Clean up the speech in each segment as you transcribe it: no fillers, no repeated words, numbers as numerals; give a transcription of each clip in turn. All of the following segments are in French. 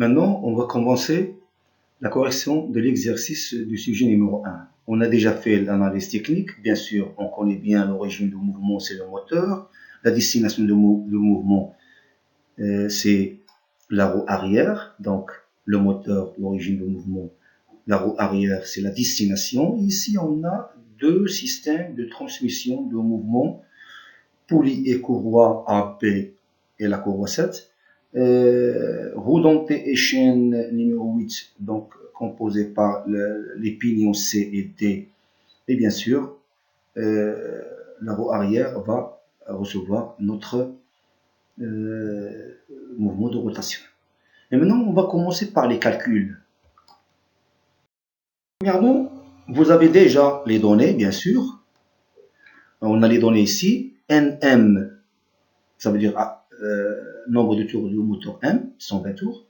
Maintenant, on va commencer la correction de l'exercice du sujet numéro 1. On a déjà fait l'analyse technique. Bien sûr, on connaît bien l'origine du mouvement, c'est le moteur. La destination du mouvement, c'est la roue arrière. Donc, le moteur, l'origine du mouvement, la roue arrière, c'est la destination. Ici, on a deux systèmes de transmission de mouvement, poulie et courroie AP et la courroie 7. Roue dentée et chaîne numéro 8, donc composée par les pignons C et D. Et bien sûr, la roue arrière va recevoir notre mouvement de rotation. Et maintenant, on va commencer par les calculs. Premièrement, vous avez déjà les données, bien sûr. On a les données ici. NM, ça veut dire nombre de tours du moteur M, 120 tours.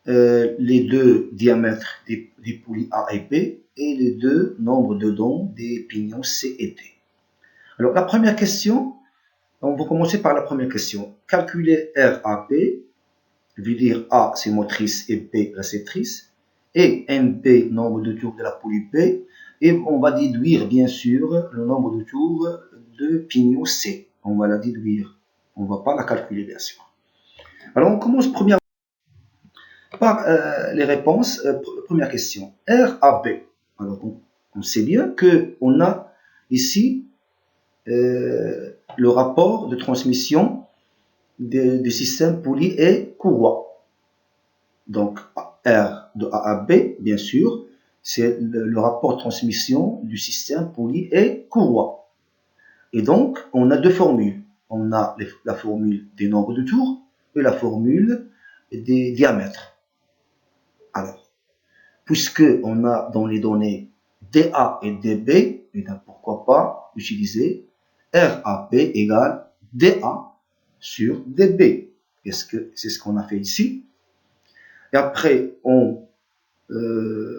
Les deux diamètres des poulies A et B et les deux nombres de dents des pignons C et D. Alors, la première question, on va commencer par la première question. Calculer RAP, veut dire A, c'est motrice et B, réceptrice, et NP, nombre de tours de la poulie B, et on va déduire, bien sûr, le nombre de tours de pignon C. On va la déduire. On ne va pas la calculer, bien sûr. Alors, on commence premièrement par les réponses. Première question. RAB. Alors, on sait bien qu'on a ici le rapport de transmission du système poulie et courroie. Donc, R de A à B, bien sûr, c'est le rapport de transmission du système poulie et courroie. Et donc, on a deux formules. On a la formule des nombres de tours et la formule des diamètres. Alors, puisque on a dans les données DA et DB, et bien pourquoi pas utiliser RAP égale DA sur DB. C'est ce qu'on a fait ici. Et après, on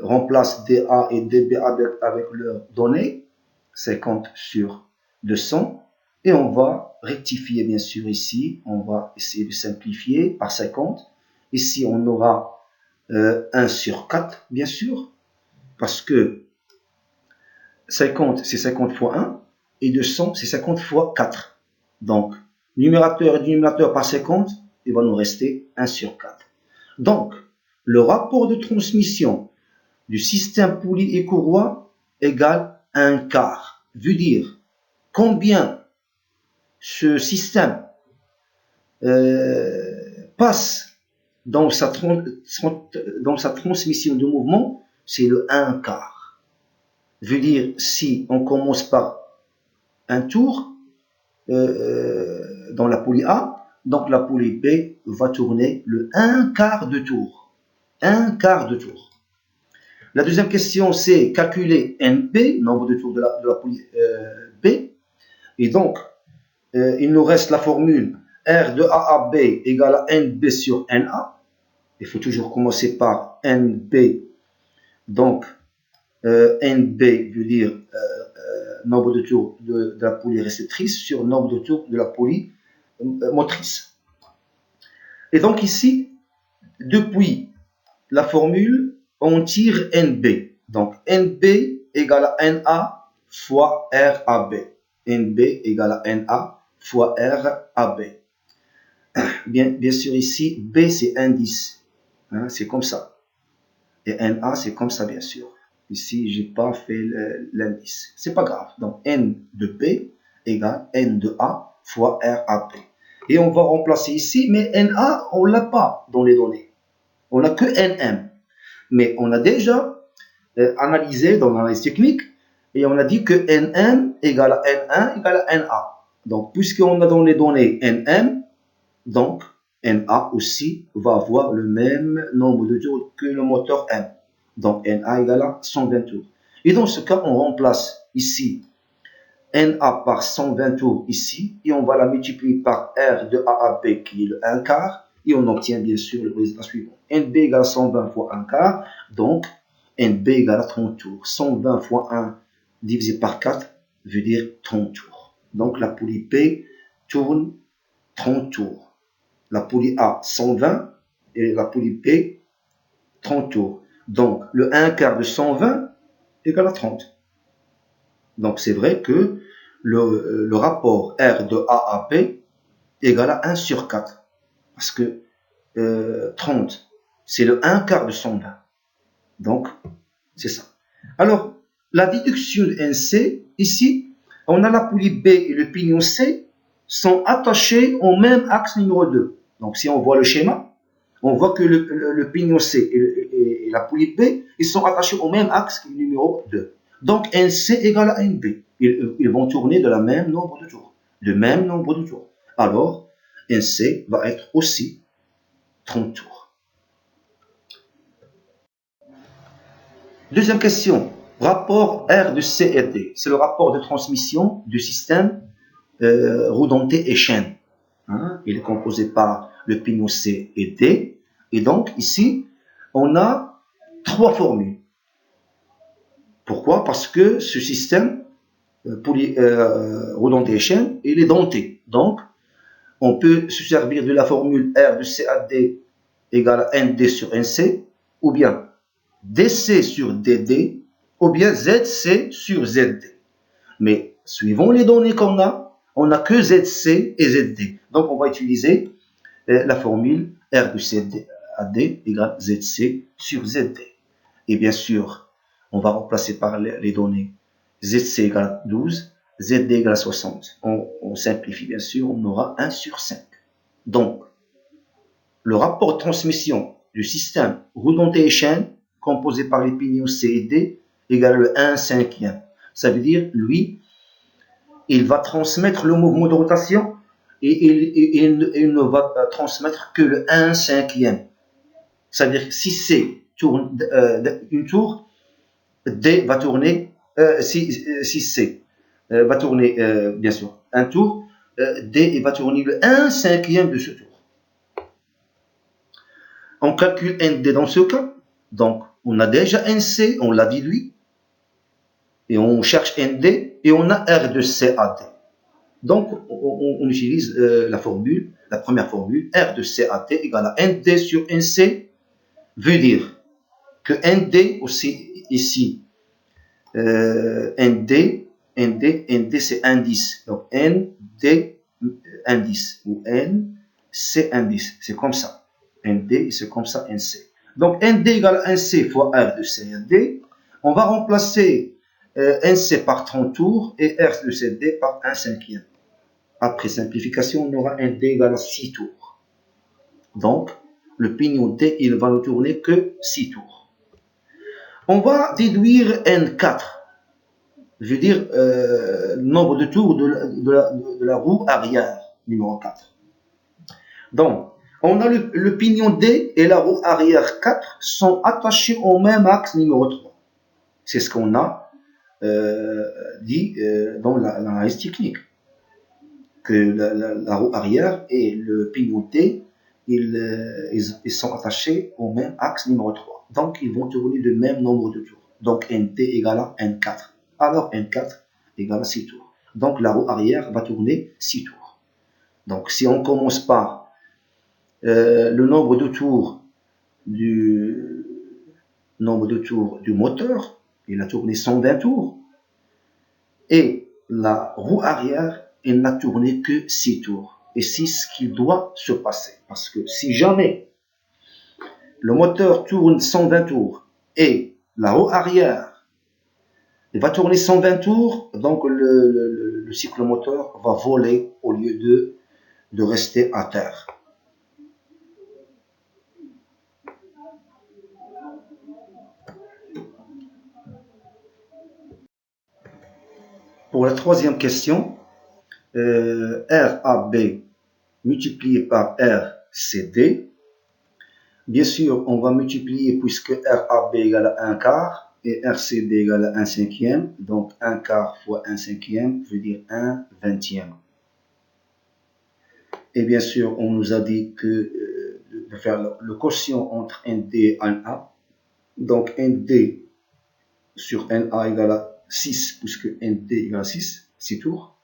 remplace DA et DB avec leurs données, 50 sur 200. Et on va rectifier, bien sûr, ici. On va essayer de simplifier par 50. Ici, on aura 1 sur 4, bien sûr, parce que 50, c'est 50 fois 1, et 200, c'est 50 fois 4. Donc, numérateur et dénominateur par 50, il va nous rester 1 sur 4. Donc, le rapport de transmission du système poulie et courroie égale 1 quart. Veut dire combien ce système passe dans sa transmission de mouvement, c'est le 1 quart. Veut dire, si on commence par un tour dans la poulie A, donc la poulie B va tourner le 1 quart de tour. 1 quart de tour. La deuxième question, c'est calculer NP, nombre de tours de la poulie B. Et donc, il nous reste la formule R de A à B égale à NB sur NA. Il faut toujours commencer par NB. Donc, NB veut dire nombre de tours de la poulie réceptrice sur nombre de tours de la poulie motrice. Et donc ici, depuis la formule, on tire NB. Donc, NB égale à NA fois RAB. NB égale à NA fois RAB. Bien sûr, ici, B, c'est indice. Hein, c'est comme ça. Et NA, c'est comme ça, bien sûr. Ici, je n'ai pas fait l'indice. C'est pas grave. Donc, N de B égale N de A fois RAP. Et on va remplacer ici, mais NA, on ne l'a pas dans les données. On n'a que NM. Mais on a déjà analysé dans l'analyse technique et on a dit que NM égale à N1 égale à NA. Donc, puisqu'on a dans les données NM, donc NA aussi va avoir le même nombre de tours que le moteur M. Donc NA égale à 120 tours. Et dans ce cas, on remplace ici NA par 120 tours ici et on va la multiplier par R de A à B qui est le 1 quart et on obtient bien sûr le résultat suivant. NB égale à 120 fois 1 quart, donc NB égale à 30 tours. 120 fois 1 divisé par 4 veut dire 30 tours. Donc la poulie B tourne 30 tours. La poulie A 120 et la poulie B, 30 tours. Donc, le 1 quart de 120 égale à 30. Donc, c'est vrai que le rapport R de A à B égale à 1 sur 4. Parce que 30, c'est le 1 quart de 120. Donc, c'est ça. Alors, la déduction de NC, ici, on a la poulie B et le pignon C sont attachés au même axe numéro 2. Donc, si on voit le schéma, on voit que le pignon C et la poulie B, ils sont attachés au même axe que le numéro 2. Donc, NC égale à NB. Ils vont tourner de la même nombre de tours. De même nombre de tours. Alors, NC va être aussi 30 tours. Deuxième question. Rapport R de C et D. C'est le rapport de transmission du système roudenté et chaîne. Hein? Il est composé par le pignon C et D. Et donc, ici, on a trois formules. Pourquoi? Parce que ce système roudenté et chaîne, il est denté. Donc, on peut se servir de la formule R de C à D égale à ND sur NC, ou bien DC sur DD, ou bien ZC sur ZD. Mais, suivant les données qu'on a, on n'a que ZC et ZD. Donc, on va utiliser la formule R de C à D égale ZC sur ZD. Et bien sûr, on va remplacer par les données ZC égale 12, ZD égale 60. On simplifie bien sûr, on aura 1 sur 5. Donc, le rapport de transmission du système roudenté et chaîne, composé par les pignons C et D, égale le 1 cinquième. Ça veut dire, lui, il va transmettre le mouvement de rotation et il ne va transmettre que le 1 cinquième. Ça veut dire que si C tourne une tour, D va tourner, si C va tourner, bien sûr, un tour, D va tourner le 1 cinquième de ce tour. On calcule ND dans ce cas. Donc, on a déjà NC, on l'a déduit. Et on cherche ND et on a R de C à D. Donc, on utilise la formule, la première formule, R de C à D égale à ND sur NC, veut dire que ND aussi, ici, ND c'est indice. Donc, ND indice ou N, c'est indice. C'est comme ça. ND, c'est comme ça, NC. Donc, ND égale à NC fois R de C à D. On va remplacer NC par 30 tours et R de CD par 1 cinquième. Après simplification, on aura ND égale à 6 tours. Donc, le pignon D, il va ne tourner que 6 tours. On va déduire N4. Je veux dire, nombre de tours de la roue arrière, numéro 4. Donc, on a le pignon D et la roue arrière 4 sont attachés au même axe numéro 3. C'est ce qu'on a dit dans l'analyse technique. Que la roue arrière et le pignon D, ils sont attachés au même axe numéro 3. Donc, ils vont tourner le même nombre de tours. Donc, NT égale à N4. Alors, N4 égale à 6 tours. Donc, la roue arrière va tourner 6 tours. Donc, si on commence par le nombre de tours du moteur, il a tourné 120 tours. Et la roue arrière, elle n'a tourné que 6 tours. Et c'est ce qui doit se passer. Parce que si jamais le moteur tourne 120 tours et la roue arrière va tourner 120 tours, donc le cyclomoteur va voler au lieu de rester à terre. Pour la troisième question, RAB multiplié par RCD. Bien sûr, on va multiplier puisque RAB égale à 1 quart et RCD égale à 1 cinquième. Donc 1 quart fois 1 cinquième veut dire 1 vingtième. Et bien sûr, on nous a dit que de faire le quotient entre ND et NA. Donc ND sur NA égale à 6 puisque ND égale à 6 tours.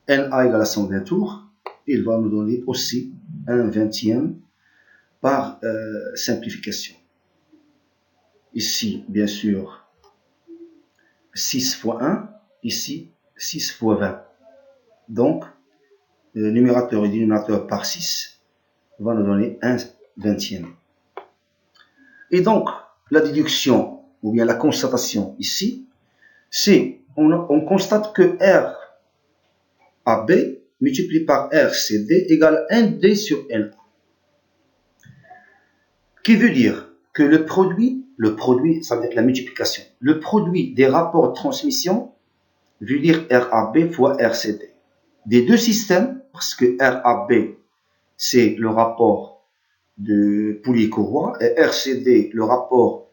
NA égale à 120 tours. Il va nous donner aussi 1 vingtième par simplification. Ici, bien sûr, 6 fois 1, ici, 6 fois 20. Donc, le numérateur et le dénominateur par 6 va nous donner 1 vingtième. Et donc, la déduction, ou bien la constatation ici, c'est, on constate que R AB multiplié par RCD égale 1D sur L. Qui veut dire que le produit, ça veut dire la multiplication, le produit des rapports de transmission veut dire RAB fois RCD. Des deux systèmes, parce que RAB, c'est le rapport de poulie-courroie, et RCD, le rapport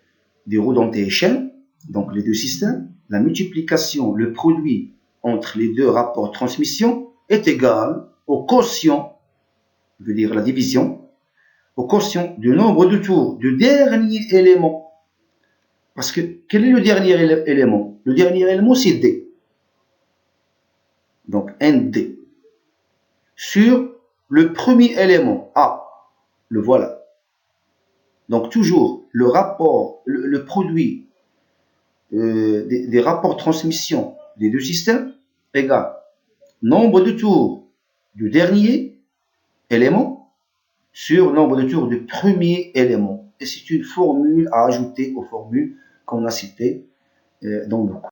des roues dentées et chaînes, donc les deux systèmes, la multiplication, le produit entre les deux rapports de transmission est égal au quotient, veut dire la division, au quotient du nombre de tours du dernier élément. Parce que quel est le dernier élément? Le dernier élément, c'est D. Donc, ND. Sur le premier élément, A. Le voilà. Donc, toujours, le rapport, le produit des rapports de transmission des deux systèmes égale nombre de tours du dernier élément sur nombre de tours du premier élément. Et c'est une formule à ajouter aux formules qu'on a citées dans le cours.